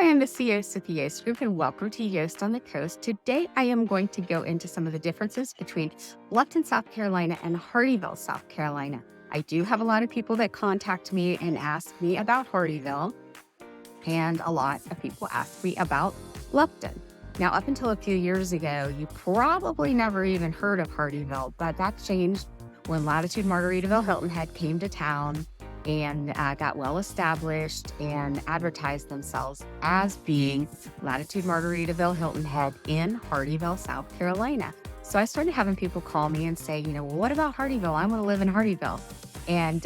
I'm Missy Yost with the Yost Group, and welcome to Yost on the Coast. Today, I am going to go into some of the differences between Bluffton, South Carolina and Hardeeville, South Carolina. I do have a lot of people that contact me and ask me about Hardeeville, and a lot of people ask me about Bluffton. Now, up until a few years ago, you probably never even heard of Hardeeville, but that changed when Latitude Margaritaville Hilton Head came to town and got well established and advertised themselves as being Latitude Margaritaville Hilton Head in Hardeeville, South Carolina. So I started having people call me and say, well, what about Hardeeville? I want to live in Hardeeville. And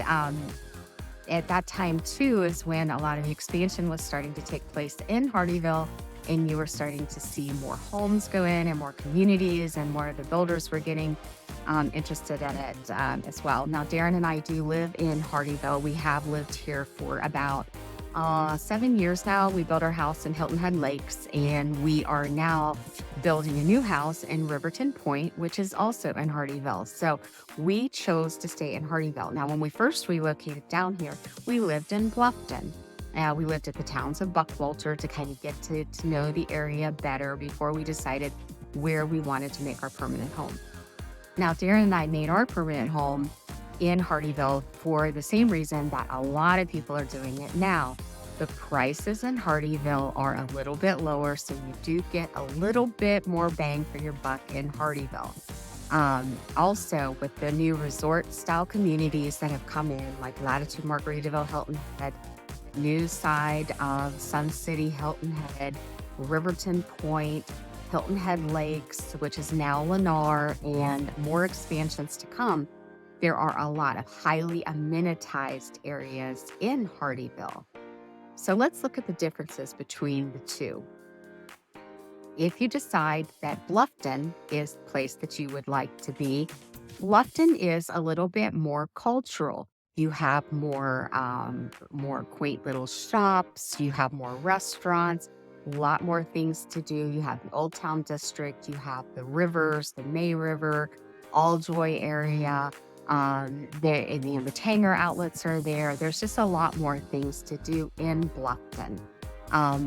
at that time, too, is when a lot of the expansion was starting to take place in Hardeeville, and you were starting to see more homes go in and more communities, and more of the builders were getting interested in it as well. Now, Darren and I do live in Hardeeville. We have lived here for about 7 years now. We built our house in Hilton Head Lakes, and we are now building a new house in Riverton Pointe, which is also in Hardeeville. So we chose to stay in Hardeeville. Now, when we first relocated down here, we lived in Bluffton. We lived at the towns of Buckwalter to kind of get to know the area better before we decided where we wanted to make our permanent home. Now, Darren and I made our permanent home in Hardeeville for the same reason that a lot of people are doing it now. The prices in Hardeeville are a little bit lower, so you do get a little bit more bang for your buck in Hardeeville. Also, with the new resort-style communities that have come in, like Latitude Margaritaville Hilton Head, new side of Sun City Hilton Head, Riverton Pointe, Hilton Head Lakes, which is now Lennar, and more expansions to come, there are a lot of highly amenitized areas in Hardeeville. So let's look at the differences between the two. If you decide that Bluffton is the place that you would like to be, Bluffton is a little bit more cultural. You have more quaint little shops, you have more restaurants, a lot more things to do. You have the Old Town District, you have the rivers, the May River, Alljoy area, the Tanger outlets are there. There's just a lot more things to do in Bluffton.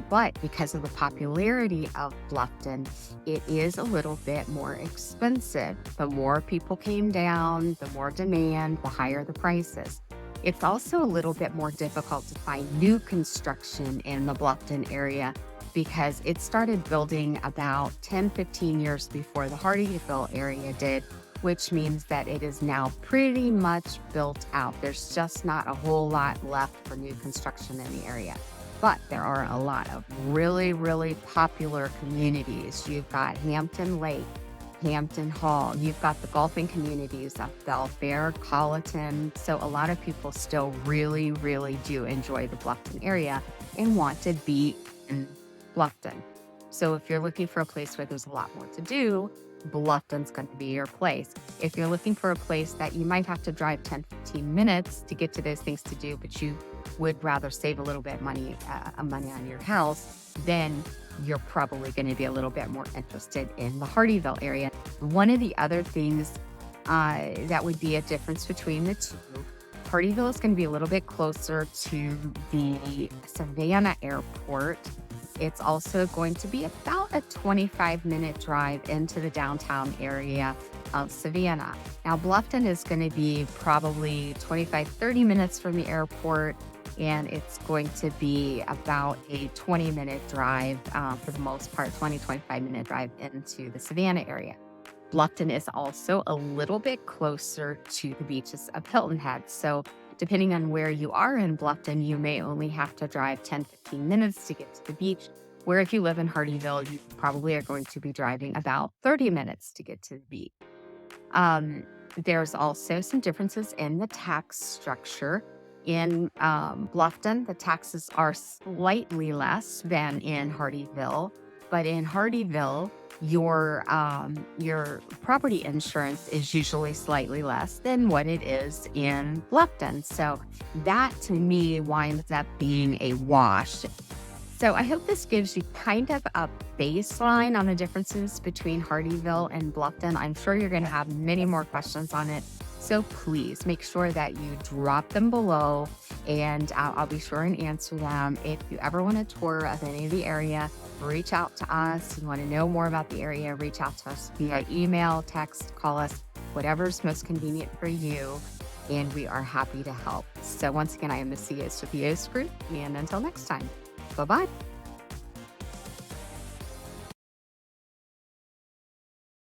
But because of the popularity of Bluffton, it is a little bit more expensive. The more people came down, the more demand, the higher the prices. It's also a little bit more difficult to find new construction in the Bluffton area because it started building about 10-15 years before the Hardeeville area did, which means that it is now pretty much built out. There's just not a whole lot left for new construction in the area. But there are a lot of really, really popular communities. You've got Hampton Lake, Hampton Hall. You've got the golfing communities of Belfair, Colleton. So a lot of people still really, really do enjoy the Bluffton area and want to be in Bluffton. So if you're looking for a place where there's a lot more to do, Bluffton's going to be your place. If you're looking for a place that you might have to drive 10-15 minutes to get to those things to do, but you would rather save a little bit money on your house, then you're probably going to be a little bit more interested in the Hardeeville area. One of the other things that would be a difference between the two, Hardeeville is going to be a little bit closer to the Savannah airport. It's also going to be about a 25-minute drive into the downtown area of Savannah. Now, Bluffton is going to be probably 25-30 minutes from the airport, and it's going to be about a 20-minute drive, for the most part, 25-minute drive into the Savannah area. Bluffton is also a little bit closer to the beaches of Hilton Head. So depending on where you are in Bluffton, you may only have to drive 10-15 minutes to get to the beach, where if you live in Hardeeville, you probably are going to be driving about 30 minutes to get to the beach. There's also some differences in the tax structure. In Bluffton, the taxes are slightly less than in Hardeeville, but in Hardeeville, your property insurance is usually slightly less than what it is in Bluffton. So that, to me, winds up being a wash. So I hope this gives you kind of a baseline on the differences between Hardeeville and Bluffton. I'm sure you're going to have many more questions on it So please make sure that you drop them below, and I'll be sure and answer them. If you ever want a tour of any of the area, reach out to us. You want to know more about the area, reach out to us via email, text, call us, whatever's most convenient for you. And we are happy to help. So once again, I am Missy Yost with the Yost Group. And until next time, bye-bye.